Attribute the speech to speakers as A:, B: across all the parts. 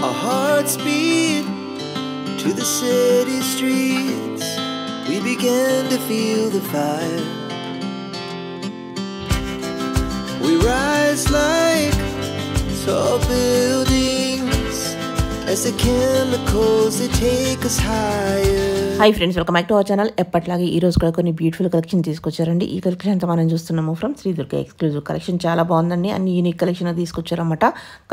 A: Our hearts beat to the city streets. We began to feel the fire. We rise like tall buildings as the chemicals they take us higher.
B: Hi friends, welcome back to our channel. ఎప్పటిలాగే ఈ రోజు కూడా కొన్ని beautiful collection తీసుకొచ్చారండి. ఈ collection అంతా మనం చూస్తున్నాము from Sri Durga exclusive collection. చాలా బాగుందండి. అన్ని యూనిక్ కలెక్షన్ తీసుకొచ్చారన్నమాట.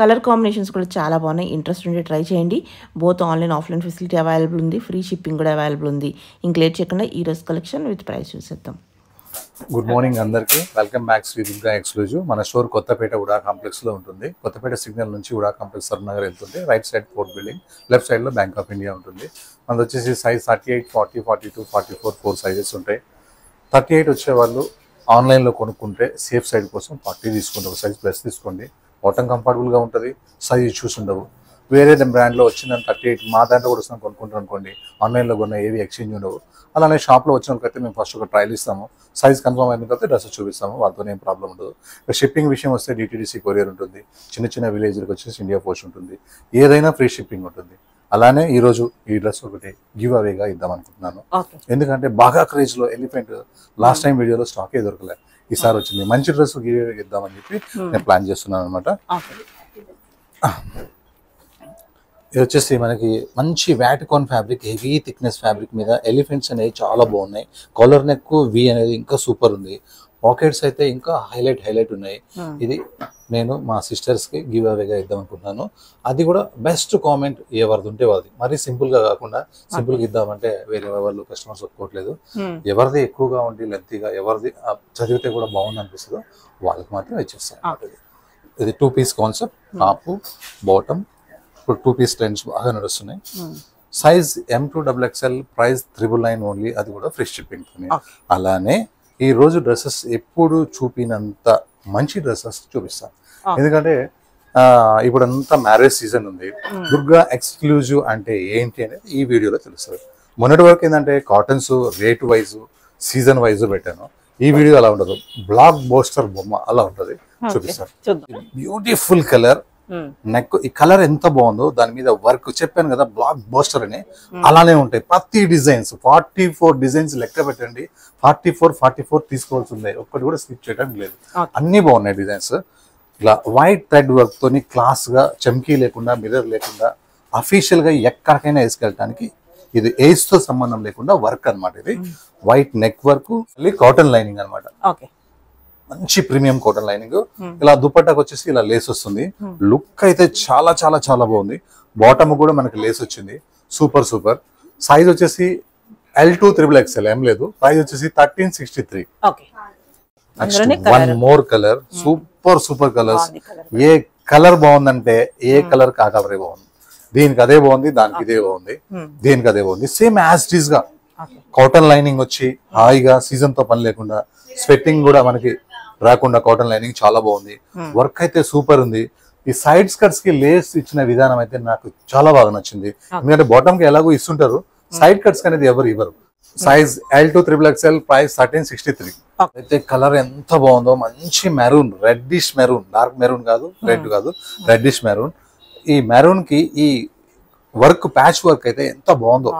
B: కలర్ కాంబినేషన్స్ కూడా చాలా బాగున్నాయి. ఇంట్రెస్ట్ ఉంటే ట్రై చేయండి. Both online offline facility available ఉంది. ఫ్రీ షిప్పింగ్ కూడా అవైలబుల్ ఉంది. ఇంక లేట్ చేయకుండా ఈ రోజు కలెక్షన్ విత్ ప్రైస్ చూసేద్దాం.
C: గుడ్ మార్నింగ్ అందరికీ. Welcome back Sri Durga exclusive. మన స్టోర్ కొత్తపేట ఉడా కాంప్లెక్స్ లో ఉంటుంది. కొత్తపేట సిగ్నల్ నుంచి ఉడా కాంప్లెక్స్ సర్నగర్ వెళ్తుంది. Right side fourth building, left side లో బ్యాంక్ ఆఫ్ ఇండియా ఉంటుంది. మనది వచ్చేసి సైజ్ 38, 40, 42, 44 4 సైజెస్ ఉంటాయి. 38 వచ్చే వాళ్ళు ఆన్లైన్లో కొనుక్కుంటే సేఫ్ సైడ్ కోసం 40 తీసుకుంటారు. సైజ్ ప్లస్ తీసుకోండి. బాటమ్ కంఫర్టబుల్గా ఉంటుంది. సైజ్ ఇష్యూస్ ఉండవు. వేరే బ్రాండ్లో వచ్చిన 38 మా దాంట్లో కూడా వస్తున్నాం కొనుక్కుంటాం అనుకోండి, ఆన్లైన్లో కొన్న ఏవి ఎక్స్చేంజ్ ఉండవు. అలానే షాప్లో వచ్చిన వాళ్ళకైతే మేము ఫస్ట్ ఒక ట్రయల్ ఇస్తాము. సైజ్ కన్ఫర్మ్ అయిన తర్వాత డ్రెస్ చూపిస్తాము. వాళ్ళతో ఏం ప్రాబ్లం ఉండదు. షిప్పింగ్ విషయం వస్తే డిటీడీసీ కొరియర్ ఉంటుంది. చిన్న చిన్న విలేజ్లకు వచ్చేసి ఇండియా పోస్ట్ ఉంటుంది. ఏదైనా ఫ్రీ షిప్పింగ్ ఉంటుంది. అలానే ఈరోజు ఈ డ్రెస్ ఒకటి గివ్ అవేగా ఇద్దాం అనుకుంటున్నాను. ఎందుకంటే బాగా క్రేజ్లో ఎలిఫెంట్ లాస్ట్ టైం వీడియోలో స్టాకే దొరకలే, ఈసారి వచ్చింది. మంచి డ్రెస్ గివ్ అవే ఇద్దామని చెప్పి నేను ప్లాన్ చేస్తున్నాను అనమాట. ఇది వచ్చేసి మనకి మంచి వ్యాటికాన్ ఫ్యాబ్రిక్, హెవీ థిక్నెస్ ఫ్యాబ్రిక్ మీద ఎలిఫెంట్స్ అనేవి చాలా బాగున్నాయి. కాలర్ నెక్ వి అనేది ఇంకా సూపర్ ఉంది. పాకెట్స్ అయితే ఇంకా హైలైట్ ఉన్నాయి. ఇది నేను మా సిస్టర్స్కి గివ్ అవేగా ఇద్దాం అనుకుంటున్నాను. అది కూడా బెస్ట్ కామెంట్ ఎవరిది ఉంటే వాళ్ళది. మరీ సింపుల్గా కాకుండా, సింపుల్గా ఇద్దామంటే వేరే వాళ్ళు కస్టమర్స్ ఒప్పుకోవట్లేదు. ఎవరిది ఎక్కువగా ఉండి లెంతీగా, ఎవరిది చదివితే కూడా బాగుంది అనిపిస్తుందో వాళ్ళకి మాత్రం ఇచ్చేస్తాను. ఇది 2 పీస్ కాన్సెప్ట్. టాప్ బాటమ్ ఇప్పుడు 2 పీస్ ట్రెండ్స్ బాగా నడుస్తున్నాయి. Size M2XXL, price 999 only. అది కూడా ఫ్రీ షిప్పింగ్. అలానే ఈ రోజు డ్రెస్సెస్ ఎప్పుడు చూపినంత మంచి డ్రెస్సెస్ చూపిస్తాను. ఎందుకంటే ఇప్పుడంతా మ్యారేజ్ సీజన్ ఉంది. దుర్గా ఎక్స్క్లూజివ్ అంటే ఏంటి అనేది ఈ వీడియోలో తెలుస్తుంది. మొన్నటి వరకు ఏంటంటే cottons rate wise, season wise పెట్టాను. ఈ వీడియో అలా ఉండదు. బ్లాక్ బోస్టర్ బొమ్మ అలా ఉంటుంది. చూపిస్తాను. Beautiful colour neck. ఈ కలర్ ఎంత బాగుందో, దాని మీద వర్క్ చెప్పాను కదా బ్లాక్ బోస్టర్ అని, అలానే ఉంటాయి ప్రతి డిజైన్స్. 44 డిజైన్స్ లెక్క పెట్టండి. 44 తీసుకోవాల్సి ఉంది. ఒక్కటి కూడా స్కిప్ చేయడానికి లేదు. అన్ని బాగున్నాయి డిజైన్స్. ఇలా వైట్ థ్రెడ్ వర్క్ తోని క్లాస్ గా, చమ్కీ లేకుండా, మిర్రర్ లేకుండా, అఫీషియల్ గా ఎక్కడికైనా వేసుకెళ్ళడానికి ఇది ఏజ్ తో సంబంధం లేకుండా వర్క్ అనమాట. ఇది white neck work, cotton lining అనమాట. మంచి ప్రీమియం కాటన్ లైనింగ్. ఇలా దుపట్టాకు వచ్చేసి ఇలా లేస్ వస్తుంది. లుక్ అయితే చాలా చాలా చాలా బాగుంది. బాటమ్ కూడా మనకి లేస్ వచ్చింది. సూపర్. సైజ్ వచ్చేసి L2XXL, ఏం లేదు. ప్రైస్ వచ్చేసి 1363. One more colour. Super colours. ఏ కలర్ బాగుందంటే ఏ కలర్ కా కలరే బాగుంది. దీనికి అదే బాగుంది, దానికి ఇదే బాగుంది, దీనికి అదే బాగుంది. సేమ్ యాజ్ ఇట్ ఈస్ గా కాటన్ లైనింగ్ వచ్చి హాయిగా, సీజన్ తో పని లేకుండా, స్వెట్టింగ్ కూడా మనకి రాకుండా కాటన్ లైనింగ్ చాలా బాగుంది. వర్క్ అయితే సూపర్ ఉంది. ఈ సైడ్ స్కర్ట్స్ కి లేస్ ఇచ్చిన విధానం అయితే నాకు చాలా బాగా నచ్చింది. ఎందుకంటే బాటమ్ కి ఎలాగో ఇస్తుంటారు, సైడ్ కట్స్ అనేది ఎవరు ఇవ్వరు. Size L2XXL, price 1363. అయితే కలర్ ఎంత బాగుందో. మంచి maroon, reddish maroon, dark maroon కాదు, రెడ్ కాదు, రెడ్డిష్ మెరూన్. ఈ మెరూన్ కి ఈ వర్క్, ప్యాచ్ వర్క్ అయితే ఎంత బాగుందో.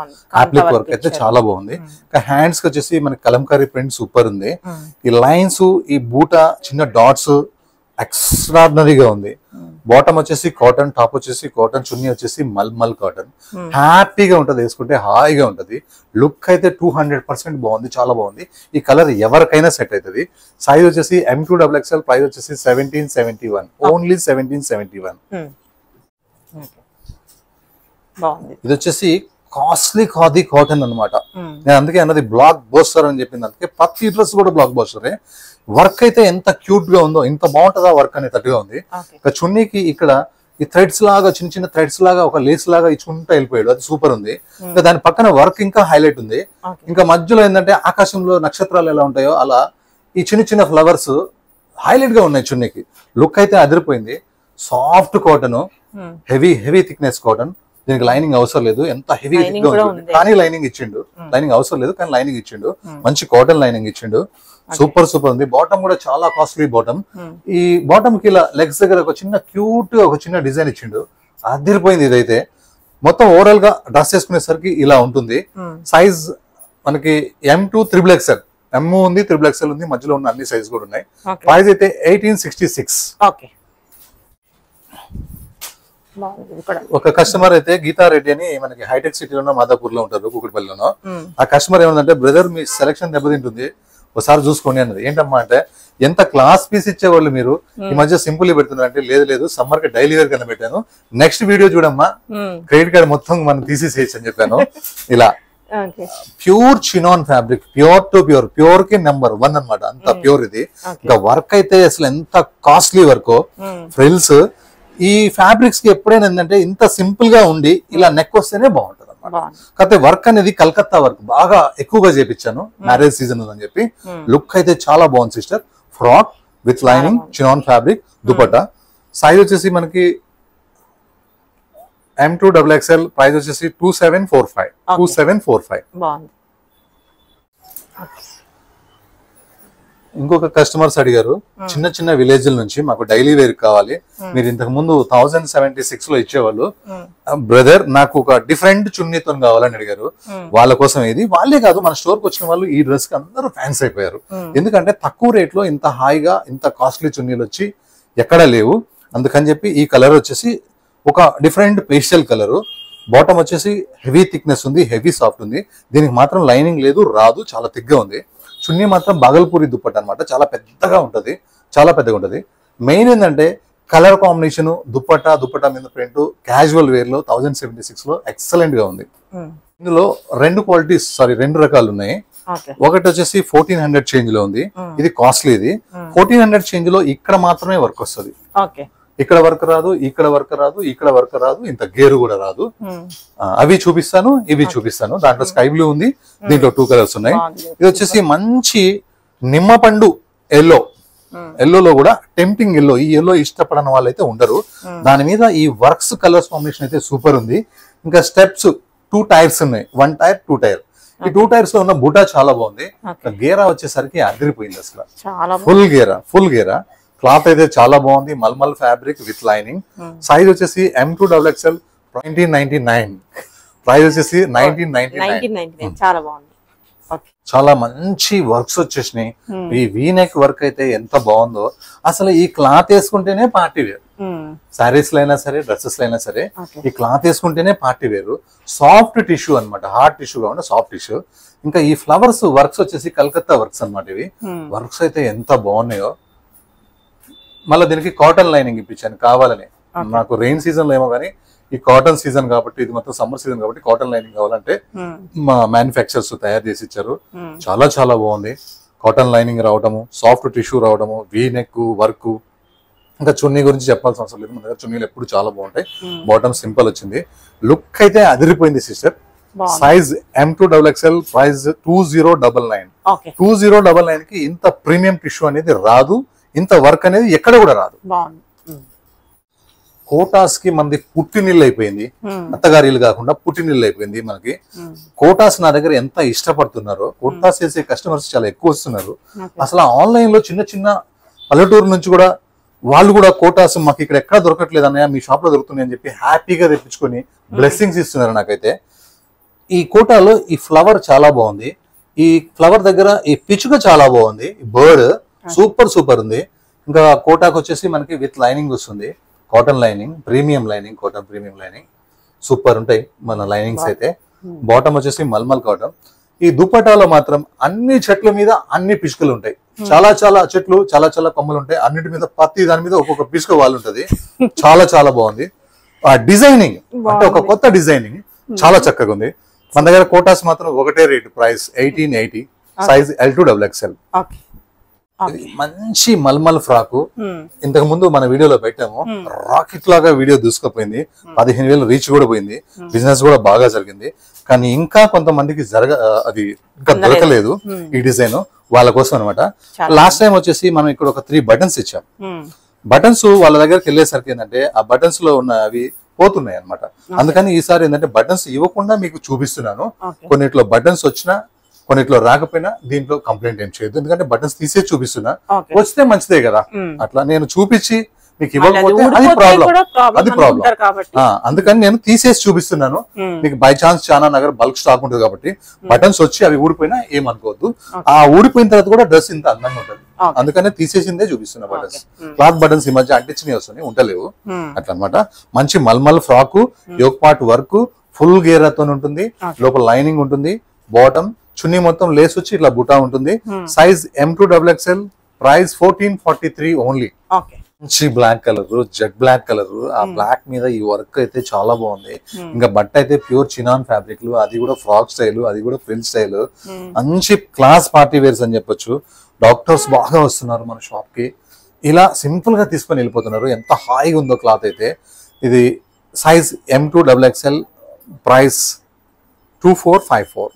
C: అప్లిక్ వర్క్ అయితే చాలా బాగుంది. హ్యాండ్స్ కి వచ్చేసి మనకి కలంకారీ ప్రింట్ సూపర్ ఉంది. ఈ లైన్స్, ఈ బూటా, చిన్న డాట్స్ ఎక్స్ట్రాడినరీగా ఉంది. బాటమ్ వచ్చేసి కాటన్, టాప్ వచ్చేసి కాటన్, చున్నీ వచ్చేసి మల్మల్ కాటన్. హ్యాపీగా ఉంటది, వేసుకుంటే హాయిగా ఉంటది. లుక్ అయితే 200% బాగుంది, చాలా బాగుంది. ఈ కలర్ ఎవరికైనా సెట్ అవుతుంది. సైజ్ వచ్చేసి M2XXL, ప్రైస్ వచ్చేసి 1771, ఓన్లీ 1771. ఇది వచ్చేసి కాస్ట్లీ ఖాదీ కాటన్ అనమాట. నేను అందుకే అన్నది బ్లాక్ బోస్టర్ అని చెప్పింది. అందుకే ప్రతి డ్రెస్ కూడా బ్లాక్ బోస్టరే. వర్క్ అయితే ఎంత క్యూట్ గా ఉందో, ఇంత బాగుంటుందా వర్క్ అనేటట్టుగా ఉంది. ఇక చున్నీకి ఇక్కడ ఈ థ్రెడ్స్ లాగా, చిన్న చిన్న థ్రెడ్స్ లాగా, ఒక లేస్ లాగా ఇచ్చుకుంటూ వెళ్ళిపోయాడు. అది సూపర్ ఉంది. ఇంకా దాని పక్కన వర్క్ ఇంకా హైలైట్ ఉంది. ఇంకా మధ్యలో ఏంటంటే ఆకాశంలో నక్షత్రాలు ఎలా ఉంటాయో అలా ఈ చిన్న చిన్న ఫ్లవర్స్ హైలైట్ గా ఉన్నాయి. చున్నీకి లుక్ అయితే అదిరిపోయింది. Soft cotton, heavy thickness cotton. దీనికి లైనింగ్ అవసరం లేదు. ఎంత హెవీ కానీ లైనింగ్ ఇచ్చిండు. లైనింగ్ అవసరం లేదు కానీ లైనింగ్ ఇచ్చిండు. మంచి కాటన్ లైనింగ్ ఇచ్చిండు. సూపర్ ఉంది. బాటమ్ కూడా చాలా కాస్ట్లీ బాటమ్. ఈ బాటమ్ కి ఇలా లెగ్స్ దగ్గర ఒక చిన్న క్యూట్ ఒక చిన్న డిజైన్ ఇచ్చిండు. అదిరిపోయింది ఇదైతే. మొత్తం ఓవరాల్ గా డ్రెస్ చేసుకునేసరికి ఇలా ఉంటుంది. సైజ్ మనకి M2 XXL, M ఉంది, XXL ఉంది, మధ్యలో ఉన్న అన్ని సైజ్ కూడా ఉన్నాయి. ప్రైస్ అయితే 1866. ఒక కస్టమర్ అయితే గీతారెడ్డి అని మనకి హైటెక్ సిటీలో మాదాపూర్ లో ఉంటారు, కూకట్పల్లిలోనో. ఆ కస్టమర్ ఏమందంటే, బ్రదర్ మీ సెలక్షన్ దెబ్బతింటుంది, ఒకసారి చూసుకోండి అన్నది. ఏంటమ్మా అంటే, ఎంత క్లాస్ పీస్ ఇచ్చేవాళ్ళు మీరు ఈ మధ్య సింపుల్ పెడుతున్నారు అంటే, లేదు సమ్మర్ కి డైలీ వేర్ కన్నా పెట్టాను, నెక్స్ట్ వీడియో చూడమ్మా క్రెడిట్ కార్డ్ మొత్తం మనం తీసేసేయచ్చు అని చెప్పాను. ఇలా pure chinon fabric, pure to pure, pure కి నెంబర్ 1 అనమాట, అంత ప్యూర్ ఇది. ఇంకా వర్క్ అయితే అసలు ఎంత కాస్ట్లీ వర్క్, ఫ్రిల్స్. ఈ ఫ్యాబ్రిక్స్ కి ఎప్పుడైనా ఏంటంటే ఇంత సింపుల్ గా ఉండి ఇలా నెక్ వస్తేనే బాగుంటది అనమాట. కాకపోతే వర్క్ అనేది కలకత్తా వర్క్ బాగా ఎక్కువగా చేపించాను, మ్యారేజ్ సీజన్ అని చెప్పి. లుక్ అయితే చాలా బాగుంది sister. Frock with lining, chinon fabric, dupatta. Size వచ్చేసి మనకి M2 XXL, ప్రైస్ వచ్చేసి 2745. ఇంకొక కస్టమర్స్ అడిగారు, చిన్న చిన్న విలేజ్ నుంచి మాకు డైలీ వేర్ కావాలి, మీరు ఇంతకు ముందు 1076 లో ఇచ్చేవాళ్ళు, బ్రదర్ నాకు ఒక డిఫరెంట్ చున్నీతో కావాలని అడిగారు. వాళ్ళ కోసం ఇది. వాళ్ళే కాదు, మన స్టోర్ కి వచ్చిన వాళ్ళు ఈ డ్రెస్ కి అందరూ ఫ్యాన్స్ అయిపోయారు. ఎందుకంటే తక్కువ రేట్ లో ఇంత హాయిగా ఇంత కాస్ట్లీ చున్నీలు వచ్చి ఎక్కడా లేవు. అందుకని చెప్పి ఈ కలర్ వచ్చేసి ఒక డిఫరెంట్ పేస్టల్ కలర్, బాటమ్ వచ్చేసి హెవీ థిక్నెస్ ఉంది, హెవీ సాఫ్ట్ ఉంది. దీనికి మాత్రం లైనింగ్ లేదు, రాదు, చాలా థిక్గా ఉంది. చున్నీ మాత్రం బాగల్పూరి దుప్పట్ట అనమాట, చాలా పెద్దగా ఉంటది, చాలా పెద్దగా ఉంటది. మెయిన్ ఏంటంటే కలర్ కాంబినేషన్, దుప్పట్టా మీద ప్రింట్, క్యాజువల్ వేర్ లో 1076 లో ఎక్సలెంట్ గా ఉంది. ఇందులో రెండు రకాలు ఉన్నాయి. ఒకటి వచ్చేసి 1400 చేంజ్ లో ఉంది, ఇది కాస్ట్లీ. ఇది 1400 చేంజ్ లో ఇక్కడ మాత్రమే వర్క్ వస్తుంది, ఇక్కడ వర్క్ రాదు, ఇక్కడ వర్క్ రాదు, ఇక్కడ వర్క్ రాదు, ఇంత గేరు కూడా రాదు. అవి చూపిస్తాను, ఇవి చూపిస్తాను. దాంట్లో స్కై బ్లూ ఉంది, దీంట్లో 2 కలర్స్ ఉన్నాయి. ఇది వచ్చేసి మంచి నిమ్మపండు ఎల్లో, ఎల్లోలో కూడా టెంప్టింగ్ ఎల్లో. ఈ ఎల్లో ఇష్టపడని వాళ్ళు అయితే ఉండరు. దాని మీద ఈ వర్క్స్ కలర్స్ కాంబినేషన్ అయితే సూపర్ ఉంది. ఇంకా స్టెప్స్ 2 టైర్స్ ఉన్నాయి, 1 టైర్ 2 టైర్. ఈ 2 టైర్స్ లో ఉన్న బూటా చాలా బాగుంది. గేరా వచ్చేసరికి అదిరిపోయింది అసలు, ఫుల్ గేరా. క్లాత్ అయితే చాలా బాగుంది, mulmul fabric with lining. Size వచ్చేసి M2 XXL 1999, ప్రైస్ వచ్చేసి 1999.
B: చాలా బాగుంది.
C: చాలా మంచి వర్క్స్ వచ్చేసినాయి. ఈ వీనెక్ వర్క్ అయితే ఎంత బాగుందో అసలు. ఈ క్లాత్ వేసుకుంటేనే పార్టీ వేర్, సారీస్ లో అయినా సరే, డ్రెస్సెస్ లో అయినా సరే, ఈ క్లాత్ వేసుకుంటేనే పార్టీ వేరు. సాఫ్ట్ టిష్యూ అనమాట, హార్డ్ టిష్యూ కాకుండా సాఫ్ట్ టిష్యూ. ఇంకా ఈ ఫ్లవర్స్ వర్క్స్ వచ్చేసి కలకత్తా వర్క్స్ అనమాట. ఇవి వర్క్స్ అయితే ఎంత బాగున్నాయో. మళ్ళీ దీనికి కాటన్ లైనింగ్ ఇప్పించాను కావాలని. నాకు రెయిన్ సీజన్ లో ఏమో కానీ ఈ కాటన్ సీజన్ కాబట్టి, ఇది మొత్తం సమ్మర్ సీజన్ కాబట్టి కాటన్ లైనింగ్ కావాలంటే మా మ్యానుఫ్యాక్చర్స్ తయారు చేసి ఇచ్చారు. చాలా చాలా బాగుంది. కాటన్ లైనింగ్ రావడము, సాఫ్ట్ టిష్యూ రావడము, వీ నెక్ వర్క్. ఇంకా చున్నీ గురించి చెప్పాల్సిన అవసరం లేదు, మన దగ్గర చున్నీలు ఎప్పుడు చాలా బాగుంటాయి. బాటమ్ సింపుల్ వచ్చింది, లుక్ అయితే అదిరిపోయింది sister. Size M2 XXL, price 2099. 2099 కి ఇంత ప్రీమియం టిష్యూ అనేది రాదు, ఇంత వర్క్ అనేది ఎక్కడ కూడా రాదు. కోటాస్ కి మనది పుట్టినిల్లు అయిపోయింది, అత్తగారిల్లు కాకుండా పుట్టినిల్లు అయిపోయింది మనకి. కోటాస్ నా దగ్గర ఎంత ఇష్టపడుతున్నారో, కోటాస్ చేసే కస్టమర్స్ చాలా ఎక్కువ వస్తున్నారు. అసలు ఆన్లైన్ లో చిన్న చిన్న పల్లెటూరు నుంచి కూడా వాళ్ళు కూడా కోటాస్ మాకు ఇక్కడ ఎక్కడ దొరకట్లేదు అన్నయ్య, మీ షాప్ లో దొరుకుతుంది అని చెప్పి హ్యాపీగా తెప్పించుకొని బ్లెస్సింగ్స్ ఇస్తున్నారు నాకైతే. ఈ కోటాలో ఈ ఫ్లవర్ చాలా బాగుంది, ఈ ఫ్లవర్ దగ్గర ఈ పిచ్చుక చాలా బాగుంది, ఈ బర్డ్ సూపర్ ఉంది. ఇంకా కోటాకు వచ్చేసి మనకి విత్ లైనింగ్ వస్తుంది, cotton lining, premium lining, cotton premium lining. Super ఉంటాయి మన లైనింగ్స్ అయితే. బాటమ్ వచ్చేసి మల్మల్ కాటన్. ఈ దుపట్టాలో మాత్రం అన్ని చెట్ల మీద అన్ని పిచ్చుకలు ఉంటాయి, చాలా చాలా చెట్లు, చాలా చాలా కొమ్మలు ఉంటాయి. అన్నిటి మీద ప్రతి దాని మీద ఒక్కొక్క పిచ్చుక వాళ్ళు ఉంటది. చాలా చాలా బాగుంది. ఆ డిజైనింగ్ అంటే ఒక కొత్త డిజైనింగ్ చాలా చక్కగా ఉంది. మన దగ్గర కోటాస్ మాత్రం ఒకటే rate, price 1880, size L2 XXL. మంచి మల్మల్ ఫ్రాకు. ఇంతకు ముందు మన వీడియోలో పెట్టాము, రాకెట్ లాగా వీడియో దూసుకుపోయింది, 15,000 రీచ్ కూడా పోయింది, బిజినెస్ కూడా బాగా జరిగింది. కానీ ఇంకా కొంతమందికి అది ఇంకా దొరకలేదు ఈ డిజైన్, వాళ్ళ కోసం అనమాట. లాస్ట్ టైం వచ్చేసి మనం ఇక్కడ ఒక 3 బటన్స్ ఇచ్చాం. బటన్స్ వాళ్ళ దగ్గరికి వెళ్ళేసరికి ఏంటంటే ఆ బటన్స్ లో ఉన్న అవి పోతున్నాయి అనమాట. అందుకని ఈసారి ఏంటంటే బటన్స్ ఇవ్వకుండా మీకు చూపిస్తున్నాను. కొన్నిట్లో బటన్స్ వచ్చినా కొన్నిట్లో రాకపోయినా దీంట్లో కంప్లైంట్ ఏం చేయొద్దు, ఎందుకంటే బటన్స్ తీసే చూపిస్తున్నా, వస్తే మంచిదే కదా. అట్లా నేను చూపించి మీకు ఇవ్వకపోతే అది ప్రాబ్లం, అది ప్రాబ్లం. అందుకని నేను తీసేసి చూపిస్తున్నాను మీకు. బై ఛాన్స్ చాలా నగర్ బల్క్ స్టాక్ ఉంటుంది కాబట్టి బటన్స్ వచ్చి అవి ఊడిపోయినా ఏమనుకోవద్దు. ఆ ఊడిపోయిన తర్వాత కూడా డ్రెస్ ఇంత అందంగా ఉంటుంది, అందుకనే తీసేసిందే చూపిస్తున్నా. బటన్స్ క్లాత్ బటన్స్ ఈ మధ్య అంటించినవి వస్తున్నాయి, ఉండలేవు అట్లా అనమాట. మంచి mulmul frock, yoke part work, full గేరాతో ఉంటుంది, లోపల లైనింగ్ ఉంటుంది, బాటమ్ చున్నీ మొత్తం లేస్ వచ్చి ఇట్లా బుటా ఉంటుంది. Size M2XXL, price 1443 only. మంచి black colour, jet black colour, ఆ బ్లాక్ మీద ఈ వర్క్ అయితే చాలా బాగుంది. ఇంకా బట్ట అయితే ప్యూర్ చినాన్ ఫ్యాబ్రిక్ లు, అది కూడా ఫ్రాక్ స్టైల్, అది కూడా ఫ్రిల్ స్టైల్, మంచి క్లాస్ పార్టీ వేర్స్ అని చెప్పొచ్చు. డాక్టర్స్ బాగా వస్తున్నారు మన షాప్ కి, ఇలా సింపుల్ గా తీసుకొని వెళ్ళిపోతున్నారు. ఎంత హాయిగా ఉందో క్లాత్ అయితే. ఇది సైజ్ M2XXL, ప్రైస్ 2454.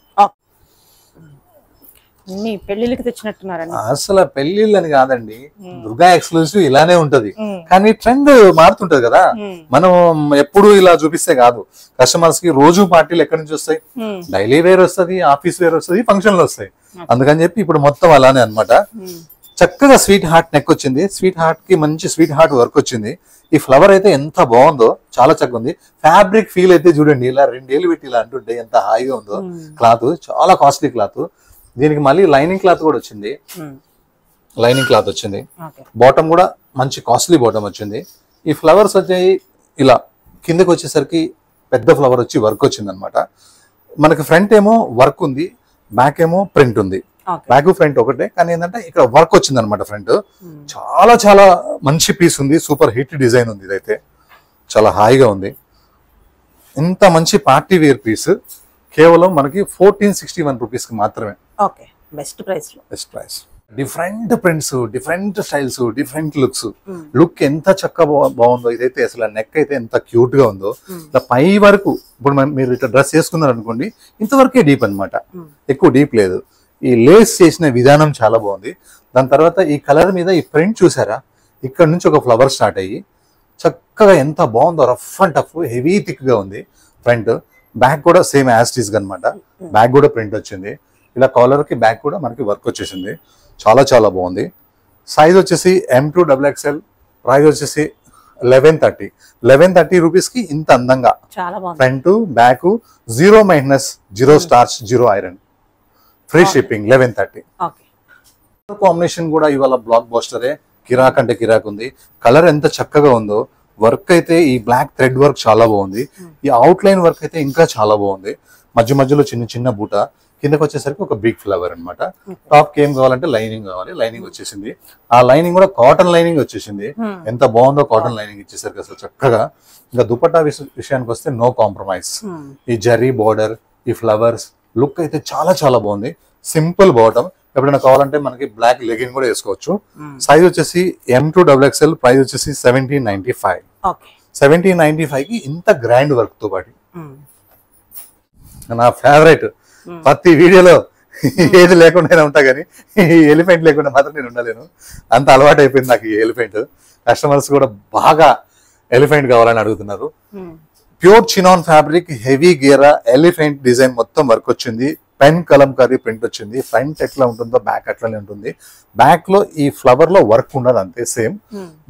D: పెళ్లికి తెచ్చినట్టున్నారండి.
C: అసలు పెళ్లిళ్ళని కాదండి, దుర్గా ఎక్స్క్లూసివ్ ఇలానే ఉంటది. కానీ ట్రెండ్ మారుతుంటది కదా, మనం ఎప్పుడు ఇలా చూపిస్తే కాదు. కస్టమర్స్ కి రోజు పార్టీలు ఎక్కడి నుంచి వస్తాయి, డైలీ వేర్ వస్తుంది, ఆఫీస్ వేర్ వస్తుంది, ఫంక్షన్లు వస్తాయి. అందుకని చెప్పి ఇప్పుడు మొత్తం అలానే అనమాట. చక్కగా స్వీట్ హార్ట్ నెక్ వచ్చింది, స్వీట్ హార్ట్ కి మంచి స్వీట్ హార్ట్ వర్క్ వచ్చింది. ఈ ఫ్లవర్ అయితే ఎంత బాగుందో, చాలా చక్కగా ఉంది. ఫ్యాబ్రిక్ ఫీల్ అయితే చూడండి, ఇలా 2 ఏళ్ళు పెట్టి ఇలా అంటుంటే ఎంత హాయిగా ఉందో. క్లాత్ చాలా కాస్ట్లీ క్లాత్. దీనికి మళ్ళీ లైనింగ్ క్లాత్ కూడా వచ్చింది, లైనింగ్ క్లాత్ వచ్చింది. బాటమ్ కూడా మంచి కాస్ట్లీ బాటమ్ వచ్చింది. ఈ ఫ్లవర్స్ వచ్చాయి ఇలా కిందకి వచ్చేసరికి పెద్ద ఫ్లవర్ వచ్చి వర్క్ వచ్చింది అనమాట. మనకి ఫ్రంట్ ఏమో వర్క్ ఉంది, బ్యాక్ ఏమో ప్రింట్ ఉంది. బ్యాక్ ఫ్రంట్ ఒకటే, కానీ ఏంటంటే ఇక్కడ వర్క్ వచ్చింది అనమాట ఫ్రంట్. చాలా చాలా మంచి పీస్ ఉంది, సూపర్ హిట్ డిజైన్ ఉంది. ఇదైతే చాలా హాయిగా ఉంది. ఇంత మంచి పార్టీ వేర్ పీస్ కేవలం మనకి 1461 రూపీస్ కి మాత్రమే.
D: Best price.
C: Different prints, different styles, different looks. Look ఎంత చక్కగా బాగుందో ఇదైతే. అసలు నెక్ అయితే ఎంత క్యూట్ గా ఉందో. ఇలా పై వరకు ఇప్పుడు మీరు ఇట్లా డ్రెస్ వేసుకున్నారు అనుకోండి, ఇంతవరకే డీప్ అనమాట, ఎక్కువ డీప్ లేదు. ఈ లేస్ చేసిన విధానం చాలా బాగుంది. దాని తర్వాత ఈ కలర్ మీద ఈ ప్రింట్ చూసారా, ఇక్కడ నుంచి ఒక ఫ్లవర్ స్టార్ట్ అయ్యి చక్కగా ఎంత బాగుందో. Rough and tough, heavy thick గా ఉంది ఫ్రంట్. బ్యాక్ కూడా సేమ్ యాస్టీస్ అనమాట, బ్యాక్ కూడా ప్రింట్ వచ్చింది. ఇలా కాలర్ కి బ్యాక్ కూడా మనకి వర్క్ వచ్చేసింది. చాలా చాలా బాగుంది. సైజ్ వచ్చేసి M2XXL, ప్రైస్ వచ్చేసి 1130 రూపీస్ కి ఇంత అందంగా front back, 0 maintenance, 0 starch, 0 iron, free shipping, 1130. Combination కూడా ఇవాళ బ్లాక్ బస్టరే, కిరాక్ అంటే కిరాక్ ఉంది. కలర్ ఎంత చక్కగా ఉందో. వర్క్ అయితే ఈ బ్లాక్ థ్రెడ్ వర్క్ చాలా బాగుంది. ఈ అవుట్ లైన్ వర్క్ అయితే ఇంకా చాలా బాగుంది. మధ్య మధ్యలో చిన్న చిన్న బూట, కిందకి వచ్చేసరికి ఒక బిగ్ ఫ్లవర్ అనమాట. టాప్ కి ఏం కావాలంటే లైనింగ్ కావాలి, లైనింగ్ వచ్చేసింది. ఆ లైనింగ్ కూడా కాటన్ లైనింగ్ వచ్చేసింది. ఎంత బాగుందో కాటన్ లైనింగ్ ఇచ్చేసరికి అసలు చక్కగా. ఇంకా దుపట్టా విషయానికి వస్తే నో కాంప్రమైజ్. ఈ జరీ బోర్డర్, ఈ ఫ్లవర్స్ లుక్ అయితే చాలా చాలా బాగుంది. సింపుల్ బాటమ్, ఎప్పుడైనా కావాలంటే మనకి బ్లాక్ లెగిన్ కూడా వేసుకోవచ్చు. సైజ్ వచ్చేసి M2XXL, ప్రైస్ వచ్చేసి 1795. 1795 కి ఇంత గ్రాండ్ వర్క్ తో పాటు నా ఫేవరెట్. ప్రతి వీడియోలో ఏది లేకుండా ఉంటా కానీ ఎలిఫెంట్ లేకుండా మాత్రం నేను ఉండలేను, అంత అలవాటు అయిపోయింది నాకు ఈ ఎలిఫెంట్. కస్టమర్స్ కూడా బాగా ఎలిఫెంట్ కావాలని అడుగుతున్నారు. ప్యూర్ చినాన్ ఫ్యాబ్రిక్, హెవీ గేరా, ఎలిఫెంట్ డిజైన్ మొత్తం వర్క్ వచ్చింది. పెన్ కలంకారీ ప్రింట్ వచ్చింది. ఫ్రంట్ ఎట్లా ఉంటుందో బ్యాక్ అట్లానే ఉంటుంది. బ్యాక్ లో ఈ ఫ్లవర్ లో వర్క్ ఉండదు, అంతే సేమ్.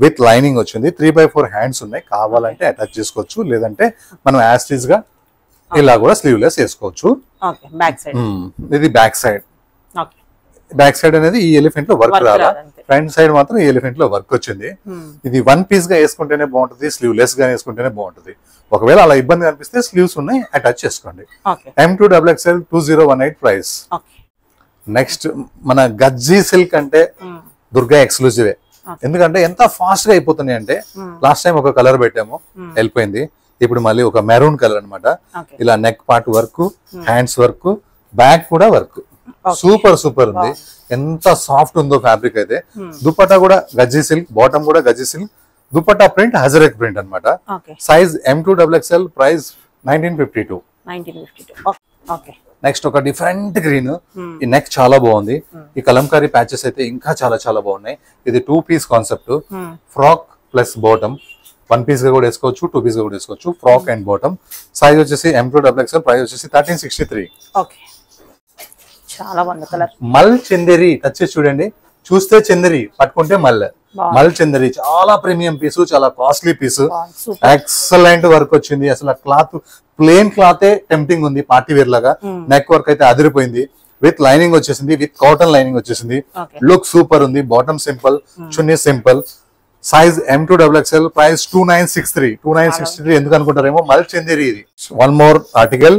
C: విత్ లైనింగ్ వచ్చింది. 3/4 హ్యాండ్స్ ఉన్నాయి, కావాలంటే అటాచ్ చేసుకోవచ్చు, లేదంటే మనం యాస్టీస్ గా ఇలా కూడా స్లీవ్లెస్ వేసుకోవచ్చు. ఇది బ్యాక్ సైడ్. బ్యాక్ సైడ్ అనేది ఈ ఎలిఫెంట్ లో వర్క్ రాలా, ఫ్రంట్ సైడ్ మాత్రం ఈ ఎలిఫెంట్ లో వర్క్ వచ్చింది. ఇది 1 పీస్ గా వేసుకుంటేనే బాగుంటుంది, స్లీవ్లెస్ గా వేసుకుంటేనే బాగుంటుంది. ఒకవేళ అలా ఇబ్బంది అనిపిస్తే స్లీవ్స్ ఉన్నాయి, అటాచ్ చేసుకోండి. M2XXL 2018 price. నెక్స్ట్ మన గజ్జీ సిల్క్ అంటే దుర్గా ఎక్స్క్లూజివే. ఎందుకంటే ఎంత ఫాస్ట్ గా అయిపోతున్నాయి అంటే, లాస్ట్ టైం ఒక కలర్ పెట్టాము వెళ్ళిపోయింది, ఇప్పుడు మళ్ళీ ఒక మెరూన్ కలర్ అనమాట. ఇలా neck part work, hands work, back కూడా వర్క్, సూపర్ సూపర్ ఉంది. ఎంత సాఫ్ట్ ఉందో ఫ్యాబ్రిక్ అయితే. దుపట్టా కూడా గజ్జీ సిల్క్, బాటమ్ కూడా గజ్జీ సిల్క్, దుపట్టా ప్రింట్ హజరక్ ప్రింట్ అనమాట. Size M2XXL, price 1952. నెక్స్ట్ ఒక డిఫరెంట్ గ్రీన్. ఈ నెక్ చాలా బాగుంది. ఈ కలంకారీ ప్యాచెస్ అయితే ఇంకా చాలా చాలా బాగున్నాయి. ఇది 2 piece concept, frock plus bottom. 1 piece గా కూడా వేసుకోవచ్చు, 2 పీస్ గా కూడా వేసుకోవచ్చు. Frock and bottom. సైజ్ వచ్చేసి M2XXL, ప్రైస్ వచ్చేసి 1363.
D: చాలా బాగుంది కలర్.
C: మల్ చందేరి టచ్ చేసి చూడండి, చూస్తే చందరి, పట్టుకుంటే మల్లె. మల్ చందరి చాలా ప్రీమియం పీసు, చాలా కాస్ట్లీ పీసు. ఎక్సలెంట్ వర్క్ వచ్చింది. అసలు క్లాత్ ప్లెయిన్ క్లాతే టెంప్టింగ్ ఉంది, పార్టీ వేర్ లాగా. నెక్ వర్క్ అయితే అదిరిపోయింది. విత్ లైనింగ్ వచ్చేసింది, విత్ కాటన్ లైనింగ్ వచ్చేసింది. లుక్ సూపర్ ఉంది. బాటమ్ సింపుల్, చున్నీ సింపుల్. Size M2XXL, price 2963. ఎందుకు అనుకుంటారేమో, మల్ చందేరి ఇది. One more article,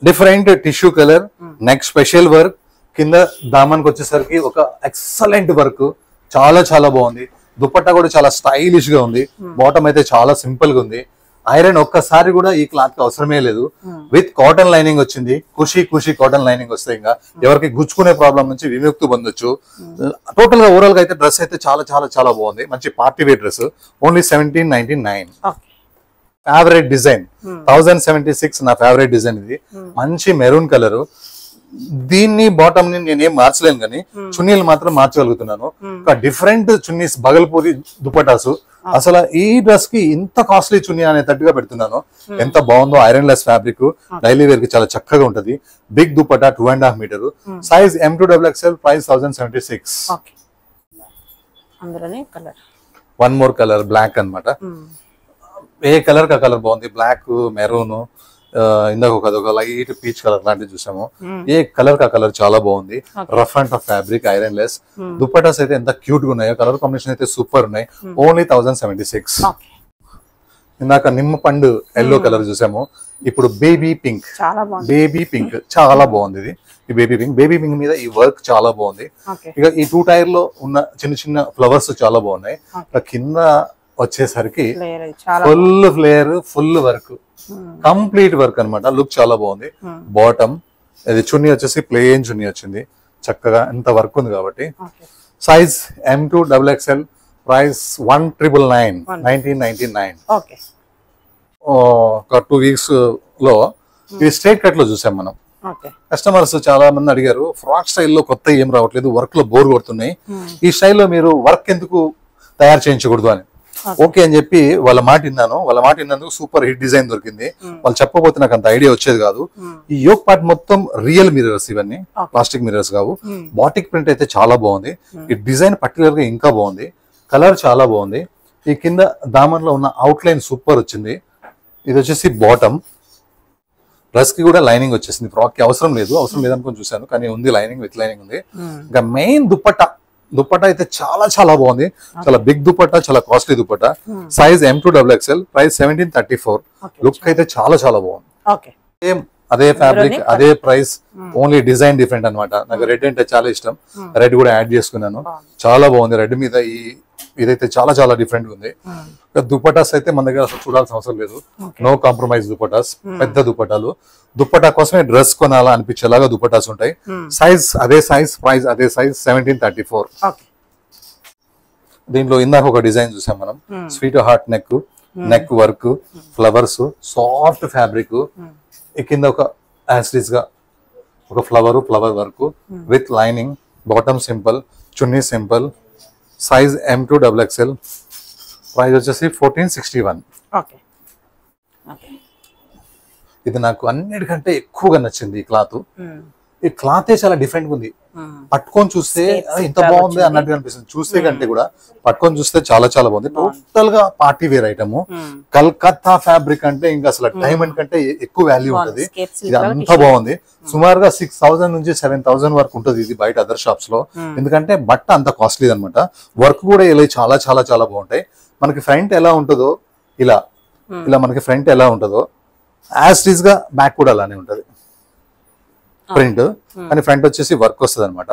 C: different tissue colour, neck special work. కింద దామన్కి వచ్చేసరికి ఒక ఎక్సలెంట్ వర్క్, చాలా చాలా బాగుంది. దుపట్టా కూడా చాలా స్టైలిష్ గా ఉంది. బాటమ్ అయితే చాలా సింపుల్ గా ఉంది. ఐరన్ ఒక్కసారి కూడా ఈ క్లాత్ కి అవసరమే లేదు. విత్ కాటన్ లైనింగ్ వచ్చింది. ఖుషి కాటన్ లైనింగ్ వస్తే ఇంకా ఎవరికి గుచ్చుకునే ప్రాబ్లం నుంచి విముక్తి పొందొచ్చు. టోటల్ గా ఓవరాల్ గా అయితే డ్రెస్ అయితే చాలా చాలా చాలా బాగుంది. మంచి party wear dress. Only 1799. Favourite design 1076. నా ఫేవరెట్ డిజైన్ ఇది. మంచి మెరూన్ కలర్. దీన్ని బాటమ్ ని నేనేం మార్చలేను కానీ చున్నీలు మాత్రం మార్చగలుగుతున్నాను. ఒక డిఫరెంట్ చున్నీస్, బగల్పూరి దుపటాసు. అసలు ఈ డ్రెస్ కి ఇంత కాస్ట్లీ చున్నీ అనేటట్టుగా పెడుతున్నాను. ఎంత బాగుందో. Ironless fabric, daily wear కి చాలా చక్కగా ఉంటది. Big dupatta 2.5 metre. Size M2XXL, price 1076. One more colour, black అన్నమాట. ఏ కలర్ కా కలర్ బాగుంది. బ్లాక్, మెరూన్, ఇందాక ఒక లైట్ పీచ్ కలర్ లాంటివి చూసాము. ఏ కలర్ కా కలర్ చాలా బాగుంది. Rough and tough fabric, iron less. Dupattas అయితే ఎంత క్యూట్ గా ఉన్నాయో. కలర్ కాంబినేషన్ అయితే సూపర్ ఉన్నాయి. ఓన్లీ 1076. ఇందాక నిమ్మ పండు ఎల్లో కలర్ చూసాము. ఇప్పుడు బేబీ పింక్. చాలా బాగుంది ఇది. ఈ బేబీ పింక్ మీద ఈ వర్క్ చాలా బాగుంది. ఇక ఈ 2 టైర్ లో ఉన్న చిన్న చిన్న ఫ్లవర్స్ చాలా బాగున్నాయి. కింద వచ్చేసరికి full flayer, full work, complete work అన్నమాట. లుక్ చాలా బాగుంది. బాటమ్ ఇది. చున్నీ వచ్చేసి ప్లెయిన్ చున్నీ వచ్చింది. చక్కగా ఎంత వర్క్ ఉంది కాబట్టి. Size M2XXL, price 1999. 1999. ఒక 2 వీక్స్ లో ఇది స్ట్రైట్ కట్ లో చూసాం మనం. కస్టమర్స్ చాలా మంది అడిగారు, ఫ్రాక్ స్టైల్లో కొత్త ఏం రావట్లేదు, వర్క్ లో బోర్ కొడుతున్నాయి, ఈ స్టైల్లో మీరు వర్క్ ఎందుకు తయారు చేయించకూడదు అని. ఓకే అని చెప్పి వాళ్ళ మాట విన్నందుకు సూపర్ హిట్ డిజైన్ దొరికింది. వాళ్ళు చెప్పబోతే నాకు అంత ఐడియా వచ్చేది కాదు. ఈ యోక్ పార్ట్ మొత్తం రియల్ మిర్రర్స్, ఇవన్నీ ప్లాస్టిక్ మిర్రర్స్ కావు. బాటిక్ ప్రింట్ అయితే చాలా బాగుంది. ఈ డిజైన్ పర్టికులర్ గా ఇంకా బాగుంది. కలర్ చాలా బాగుంది. ఈ కింద దామన్ లో ఉన్న అవుట్ లైన్ సూపర్ వచ్చింది. ఇది వచ్చేసి బాటమ్. డ్రెస్ కి కూడా లైనింగ్ వచ్చేసింది. ఫ్రాక్ కి అవసరం లేదనుకుని చూసాను, కానీ ఉంది లైనింగ్, విత్ లైనింగ్ ఉంది. ఇంకా మెయిన్ దుపట్టా అయితే చాలా చాలా బాగుంది. చాలా బిగ్ దుపట్టా, చాలా costly dupatta. Size M2XXL, price 1734. Look అయితే చాలా చాలా బాగుంది. అదే ఫ్యాబ్రిక్, అదే ప్రైస్, ఓన్లీ డిజైన్ డిఫరెంట్ అనమాట. నాకు రెడ్ అంటే చాలా ఇష్టం. రెడ్ కూడా యాడ్ చేసుకున్నాను. చాలా బాగుంది. రెడ్ మీద ఇదైతే చాలా చాలా డిఫరెంట్ ఉంది. దుపటాస్ అయితే మన దగ్గర అసలు చూడాల్సిన అవసరం లేదు. No compromise dupattas. పెద్ద దుపటాలు. దుపట్టా కోసమే డ్రెస్ కొనాలా అనిపించేలాగా దుపటాస్ ఉంటాయి. సైజ్ అదే సైజ్, ప్రైస్ అదే సైజ్, 1734. దీంట్లో ఇందాక ఒక డిజైన్ చూసాం మనం. Sweet heart neck work, flowers, soft fabric. కింద ఒక యాసిడ్స్ గా ఒక flower work with lining. Bottom simple, chunni simple. Size M2XXL, price వచ్చేసి 1461. ఇది నాకు అన్నిటికంటే ఎక్కువగా నచ్చింది ఈ క్లాత్. ఈ క్లాత్ చాలా డిఫరెంట్ గా ఉంది. పట్టుకొని చూస్తే ఇంత బాగుంది అన్నట్టుగా అనిపిస్తుంది. చూస్తే కంటే కూడా పట్టుకొని చూస్తే చాలా చాలా బాగుంది. టోటల్ గా party wear item. Calcutta fabric అంటే ఇంకా అసలు డైమండ్ కంటే ఎక్కువ వాల్యూ ఉంటది. ఇది అంతా బాగుంది. సుమారుగా 6000 నుంచి 7000 వరకు ఉంటుంది ఇది బయట అదర్ షాప్స్ లో. ఎందుకంటే బట్ట అంత కాస్ట్లీ అనమాట. వర్క్ కూడా ఇలా చాలా చాలా చాలా బాగుంటాయి. మనకి ఫ్రంట్ ఎలా ఉంటుందో ఇలా మనకి ఫ్రంట్ ఎలా ఉంటుందో యాజ్ ఇట్ గా బ్యాక్ కూడా అలానే ఉంటది ప్రింట్. కానీ ఫ్రంట్ వచ్చేసి వర్క్ వస్తుంది అనమాట.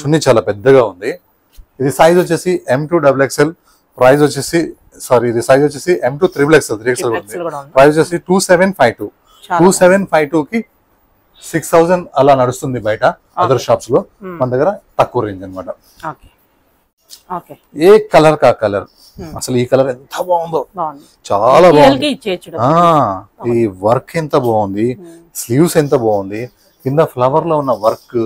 C: చున్నీ చాలా పెద్దగా ఉంది. ఇది సైజ్ వచ్చేసి M2XXL, ప్రైస్ వచ్చేసి ఇది సైజ్ వచ్చేసి M2XXL 3XL ఉంది. ప్రైస్ వచ్చేసి 2752. 2752 కి 6000 అలా నడుస్తుంది బయట అదర్ షాప్స్ లో. మన దగ్గర తక్కువ రేంజ్ అనమాట. ఏ కలర్ కా కలర్. అసలు ఈ కలర్ ఎంత బాగుందో, చాలా బాగుంది. ఈ వర్క్ ఎంత బాగుంది, స్లీవ్స్ ఎంత బాగుంది, కింద ఫ్లవర్ లో ఉన్న work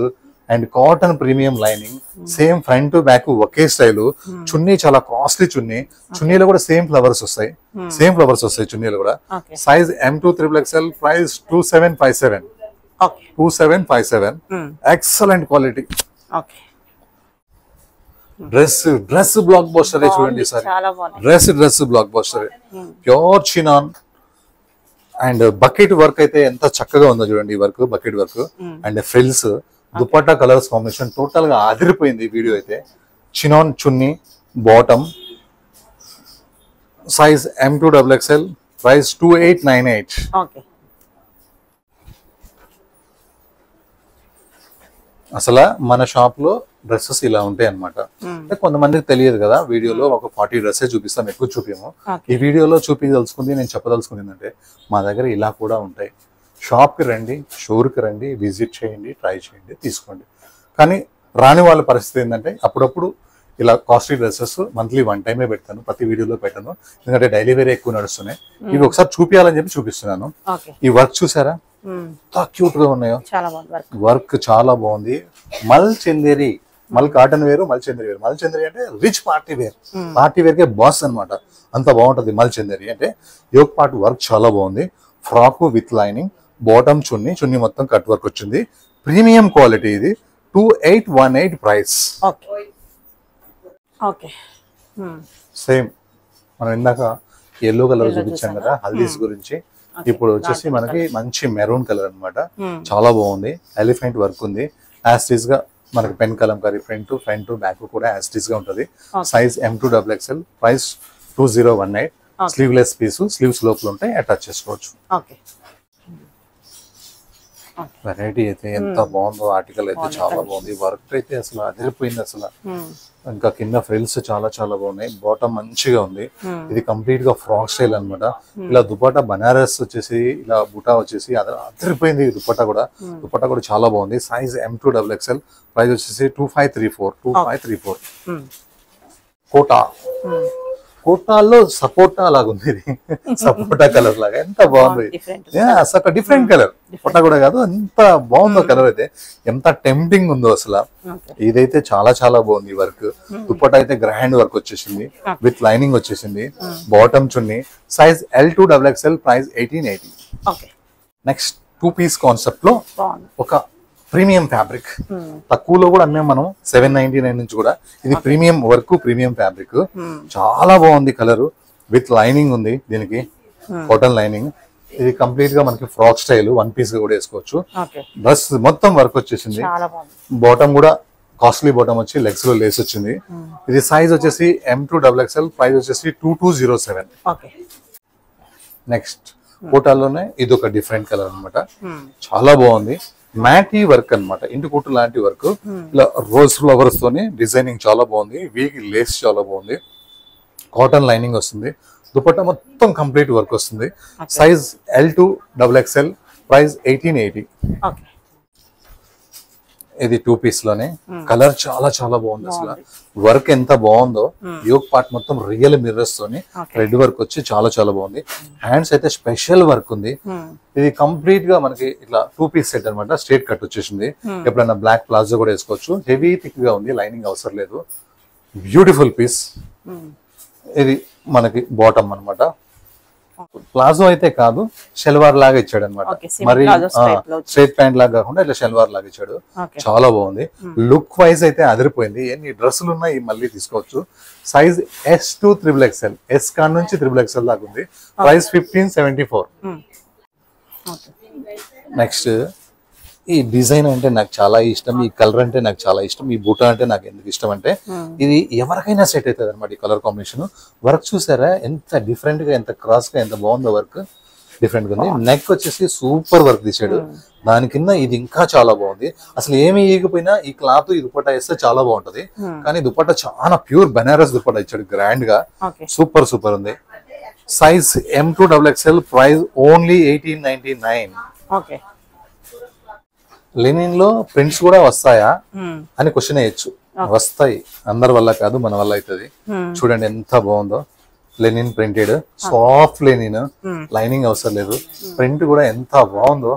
C: and cotton premium lining. Same front back ఒకే స్టైల్. చున్నీ చాలా కాస్ట్లీ చున్నీ. చున్నీలో కూడా సేమ్ ఫ్లవర్స్ వస్తాయి చున్నీలో కూడా. Size M2XXL, price 2757. 2757. Excellent quality. Dress blockbuster చూడండి సార్,
D: చాలా బాగుంది.
C: Dress blockbuster, pure chinon. And bucket work అయితే ఎంత చక్కగా ఉందో చూడండి, ఈ work bucket work and frills, dupatta colours combination total గా అదిరిపోయింది. వీడియో అయితే chinon chunni, bottom, size M2XXL, price 2898.
D: Okay.
C: అసలు మన షాప్ లో డ్రెస్సెస్ ఇలా ఉంటాయి అనమాట. కొంతమందికి తెలియదు కదా, వీడియోలో ఒక 40 డ్రెస్సెస్ చూపిస్తాం, ఎక్కువ చూపించము. ఈ వీడియోలో చూపించదలుచుకుంది, నేను చెప్పదలుచుకుంది ఏంటంటే మా దగ్గర ఇలా కూడా ఉంటాయి. షాప్కి రండి, షోర్కి రండి, విజిట్ చేయండి, ట్రై చేయండి, తీసుకోండి. కానీ రాని వాళ్ళ పరిస్థితి ఏంటంటే అప్పుడప్పుడు ఇలా కాస్ట్లీ డ్రెస్సెస్ మంత్లీ 1 టైమే పెడతాను, ప్రతి వీడియోలో పెట్టాను, ఎందుకంటే డైలీ వేరే ఎక్కువ నడుస్తున్నాయి. ఇవి ఒకసారి చూపించాలని చెప్పి చూపిస్తున్నాను. ఈ వర్క్ చూసారా ఎంత క్యూట్ గా ఉన్నాయో, వర్క్ చాలా బాగుంది. మల్ చందేరి, మల్ కాటన్ వేరు, మల్ చందేరి వేరు. మల్ చందేరి అంటే rich party wear, party wear కే బాస్ అనమాట, అంత బాగుంటది మల్ చందేరి అంటే. యోక్ పార్ట్ వర్క్ చాలా బాగుంది, ఫ్రాక్ విత్ లైనింగ్, బాటమ్ చున్నీ మొత్తం కట్ వర్క్ వచ్చింది, ప్రీమియం క్వాలిటీ. ఇది 2818 ప్రైస్. సేమ్ మనం ఇందాక ఎల్లో కలర్ చూపించాం కదా హల్దీస్ గురించి, ఇప్పుడు వచ్చేసి మనకి మంచి మెరూన్ కలర్ అన్నమాట, చాలా బాగుంది. ఎలిఫెంట్ వర్క్ ఉంది, యాస్టీస్ గా మనకి పెన్ కలంకారీ ఫ్రంట్ బ్యాక్ కూడా యాస్టీస్ గా ఉంటది. Size M2XXL, price 2018. Sleeveless piece, sleeves లోపల ఉంటాయి, అటాచ్ చేసుకోవచ్చు. వెరైటీ అయితే ఎంత బాగుందో, ఆర్టికల్ అయితే చాలా బాగుంది, వర్క్ అయితే అసలు అదిరిపోయింది అసలు. ఇంకా కింద ఫ్రిల్స్ చాలా బాగున్నాయి, బాటమ్ మంచిగా ఉంది. ఇది కంప్లీట్ గా ఫ్రాక్ స్టైల్ అనమాట. ఇలా దుపట్టా బనారస్ వచ్చేసి, ఇలా బుటా వచ్చేసి అదిరిపోయింది. దుపట్టా కూడా చాలా బాగుంది. సైజ్ M2XXL, ప్రైస్ వచ్చేసి 2534. కోటాల్లో సపోటా లాగా ఉంది, సపోటా కలర్ లాగా ఎంత బాగుంది. అసలు డిఫరెంట్ కలర్, సపోటా కూడా కాదు, ఎంత బాగుందో కలర్ అయితే, ఎంత టెంప్టింగ్ ఉందో అసలు. ఇదైతే చాలా బాగుంది వర్క్. దుపట్టా అయితే గ్రాండ్ వర్క్ వచ్చేసింది, విత్ లైనింగ్ వచ్చేసింది, bottom chunni, size L2XXL, price 1880. Next 2 piece concept లో ఒక ప్రీమియం ఫ్యాబ్రిక్, తక్కువలో కూడా అమ్మాం మనం 799 నుంచి కూడా. ఇది ప్రీమియం వర్క్, ప్రీమియం ఫ్యాబ్రిక్, చాలా బాగుంది. కలర్ విత్ లైనింగ్ ఉంది, దీనికి కాటన్ లైనింగ్. ఇది కంప్లీట్ గా మనకి ఫ్రాక్ స్టైల్, 1 పీస్ గా కూడా వేసుకోవచ్చు. డ్రెస్ మొత్తం వర్క్ వచ్చేసింది, బాటమ్ కూడా కాస్ట్లీ బాటమ్ వచ్చి లెగ్స్ లో లేస్ వచ్చింది. ఇది సైజ్ వచ్చేసి M2XXL, ప్రైస్ వచ్చేసి 2207. నెక్స్ట్ కోటాల్లోనే ఇది ఒక డిఫరెంట్ కలర్ అనమాట, చాలా బాగుంది. మ్యాటీ వర్క్ అనమాట, ఇంటి కుట్టు లాంటి వర్క్, ఇలా రోజ్ ఫ్లవర్స్ తోని డిజైనింగ్ చాలా బాగుంది. వీక్ లేస్ చాలా బాగుంది, కాటన్ లైనింగ్ వస్తుంది, దుపట్టా మొత్తం కంప్లీట్ వర్క్ వస్తుంది. Size L2XXL, price 1880. ఇది 2 పీస్ లోనే, కలర్ చాలా బాగుంది అసలు. వర్క్ ఎంత బాగుందో, యోక్ పార్ట్ మొత్తం రియల్ మిర్రర్స్ తోని రెడ్ వర్క్ వచ్చి చాలా బాగుంది. హ్యాండ్స్ అయితే స్పెషల్ వర్క్ ఉంది. ఇది కంప్లీట్ గా మనకి ఇట్లా 2 పీస్ సెట్ అనమాట, స్ట్రేట్ కట్ వచ్చేసింది. ఎప్పుడైనా బ్లాక్ ప్లాజో కూడా వేసుకోవచ్చు, హెవీ థిక్ గా ఉంది, లైనింగ్ అవసరం లేదు. Beautiful piece. ఇది మనకి బాటమ్ అనమాట, ప్లాజో అయితే కాదు, షెల్వార్ లాగా ఇచ్చాడు అనమాట. మరి స్ట్రైట్ ప్యాంట్ లాగా కాకుండా ఇట్లా షెల్వార్ లాగా ఇచ్చాడు, చాలా బాగుంది. లుక్ వైజ్ అయితే అదిరిపోయింది. ఎన్ని డ్రెస్సులు ఉన్నాయి మళ్ళీ తీసుకోవచ్చు. సైజ్ S2XXL, ఎస్ కాడ నుంచి XXL దాకా ఉంది. ప్రైస్ 1574. నెక్స్ట్ ఈ డిజైన్ అంటే నాకు చాలా ఇష్టం, ఈ కలర్ అంటే నాకు చాలా ఇష్టం, ఈ బూటా అంటే నాకు ఎందుకు ఇష్టం అంటే ఇది ఎవరికైనా సెట్ అవుతుంది అనమాట. ఈ కలర్ కాంబినేషన్, వర్క్ చూసారా ఎంత డిఫరెంట్ గా, ఎంత క్రాస్ గా, ఎంత బాగుందో వర్క్, డిఫరెంట్ గా ఉంది. నెక్ వచ్చేసి సూపర్ వర్క్ తీసాడు, దాని కింద ఇది ఇంకా చాలా బాగుంది. అసలు ఏమి ఇవ్వకపోయినా ఈ క్లాత్, ఈ దుపట్టా వేస్తే చాలా బాగుంటది. కానీ దుపట్టా చాలా ప్యూర్ బనారస్ దుపట్టా ఇచ్చాడు, గ్రాండ్ గా, సూపర్ ఉంది. Size M2XXL, price only 1899. Linen లో ప్రింట్స్ కూడా వస్తాయా అని క్వశ్చన్ వేయచ్చు. వస్తాయి, అందరి వల్ల కాదు, మన వల్ల అవుతుంది. చూడండి ఎంత బాగుందో, linen printed, soft linen, lining అవసరం లేదు. ప్రింట్ కూడా ఎంత బాగుందో,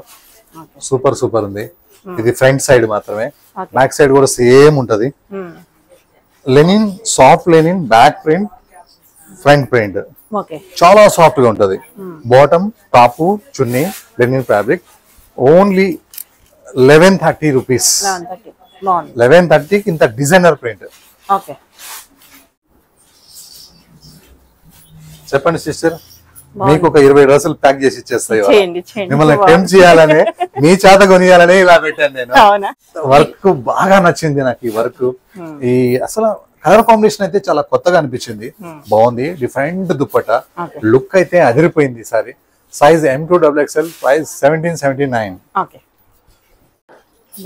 C: సూపర్ ఉంది. ఇది ఫ్రంట్ సైడ్ మాత్రమే, బ్యాక్ సైడ్ కూడా సేమ్ ఉంటది. Linen, soft linen, back print, front print, చాలా సాఫ్ట్ గా ఉంటది. Bottom, top, chunni, linen fabric, only 1130 rupees. 1130కి ఇంత డిజైనర్ ప్రింట్,
D: ఓకే
C: చెప్పండి సిస్టర్, మీకు ఒక 20 డ్రెస్సులు ప్యాక్ చేసి ఇచ్చేస్తాయి.
D: చేయండి చేయండి.
C: మిమ్మల్ని టెంప్ట్ చేయాలని, మీ చేత కొనియాలని ఇలా పెట్టాను నేను.
D: అవునా?
C: వర్క్ బాగా నచ్చింది నాకు. ఈ వర్క్ ఈ అసలు కలర్ కాంబినేషన్ అయితే చాలా కొత్తగా అనిపించింది. బాగుంది. డిఫరెంట్ దుప్పట్టా. లుక్ అయితే అదిరిపోయింది. ఈసారి సైజ్ M2XXL, ప్రైస్ 1779.
D: ఓకే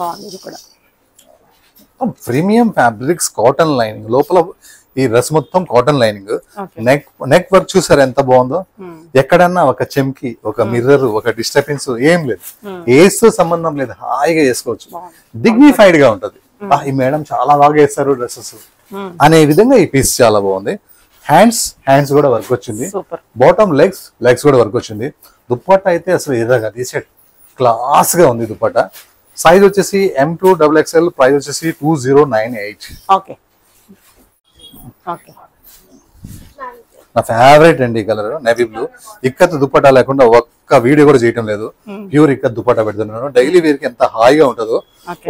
D: బాగుంది. ఇది కూడా
C: ప్రీమియం ఫ్యాబ్రిక్స్, కాటన్ లైనింగ్ లోపల. ఈ డ్రెస్ మొత్తం కాటన్ లైనింగ్. నెక్ వర్క్ చూసారు ఎంత బాగుందో. ఎక్కడన్నా ఒక చెంకి, ఒక మిర్రర్, ఒక డిస్టర్బెన్స్ ఏం లేదు. ఏస్ సంబంధం లేదు, హాయిగా వేసుకోవచ్చు. డిగ్నిఫైడ్ గా ఉంటది. ఈ మేడం చాలా బాగా వేస్తారు డ్రెస్సెస్ అనే విధంగా ఈ పీస్ చాలా బాగుంది. హ్యాండ్స్ కూడా వర్క్ వచ్చింది. బాటమ్ లెగ్స్ కూడా వర్క్ వచ్చింది. దుప్పట్టా అయితే అసలు ఏదైనా తీసేట్ క్లాస్ గా ఉంది దుప్పట్టా. సైజ్ వచ్చేసి M2XXL, ప్రైస్ వచ్చేసి 2098.
D: ఓకే ఓకే
C: నా ఫేవరెట్ అండి ఈ colour navy blue. Ikat dupatta లేకుండా ఒక్క వీడియో కూడా చేయటం లేదు. ప్యూర్ ఇక్కత్ దుప్పట్టా పెడుతున్నాను. డైలీ వేర్ కి ఎంత హాయిగా ఉంటుందో.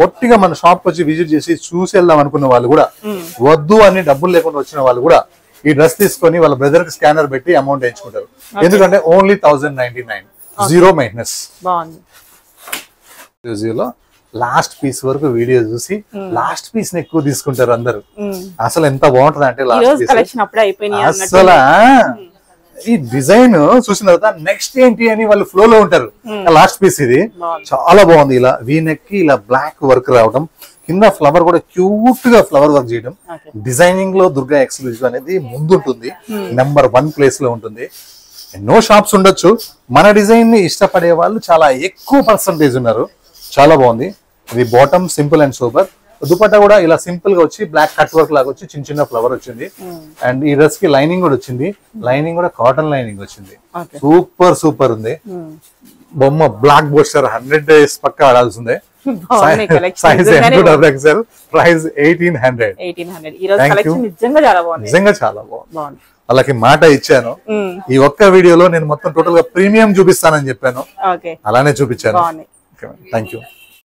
C: ఒట్టిగా మన షాప్ వచ్చి విజిట్ చేసి చూసి వెళ్దాం అనుకున్న వాళ్ళు కూడా, వద్దు అని డబ్బులు లేకుండా వచ్చిన వాళ్ళు కూడా ఈ డ్రెస్ తీసుకొని వాళ్ళ బ్రదర్ కి స్కానర్ పెట్టి అమౌంట్ వేయించుకుంటారు. ఎందుకంటే ఓన్లీ 1099, జీరో మెయింటెనెన్స్.
D: బాగుంది.
C: లాస్ట్ పీస్ వరకు వీడియో చూసి లాస్ట్ పీస్ ని ఎక్కువ తీసుకుంటారు అందరు. అసలు ఎంత బాగుంటది అంటే లాస్ట్ పీస్ అసలు ఈ డిజైన్ చూసిన తర్వాత నెక్స్ట్ ఏంటి అని వాళ్ళు ఫ్లో లో ఉంటారు. లాస్ట్ పీస్ ఇది చాలా బాగుంది. ఇలా వీ నెక్ కి ఇలా బ్లాక్ వర్క్ రావడం, కింద ఫ్లవర్ కూడా క్యూట్ గా ఫ్లవర్ వర్క్ చేయడం. డిజైనింగ్ లో దుర్గా ఎక్స్క్లూజివ్ అనేది ముందుంటుంది. నెంబర్ 1 ప్లేస్ లో ఉంటుంది. ఎన్నో షాప్స్ ఉండొచ్చు, మన డిజైన్ ని ఇష్టపడే వాళ్ళు చాలా ఎక్కువ పర్సంటేజ్ ఉన్నారు. చాలా బాగుంది. ఇది bottom simple and super. Dupatta కూడా ఇలా సింపుల్ గా వచ్చి బ్లాక్ కట్ వర్క్ లాగా వచ్చి చిన్న చిన్న ఫ్లవర్ వచ్చింది. అండ్ ఈ డ్రెస్ కి లైనింగ్ కూడా వచ్చింది. లైనింగ్ కూడా కాటన్ లైనింగ్ వచ్చింది. సూపర్ ఉంది. బొమ్మ బ్లాక్ బోస్టర్ 100 days పక్కా ఆడాల్సిందే. Size M2XXL, price 1800. నిజంగా చాలా బాగుంది. వాళ్ళకి మాట ఇచ్చాను. ఈ ఒక్క వీడియోలో నేను మొత్తం టోటల్ గా ప్రీమియం చూపిస్తానని చెప్పాను. అలానే చూపించాను. Thank you.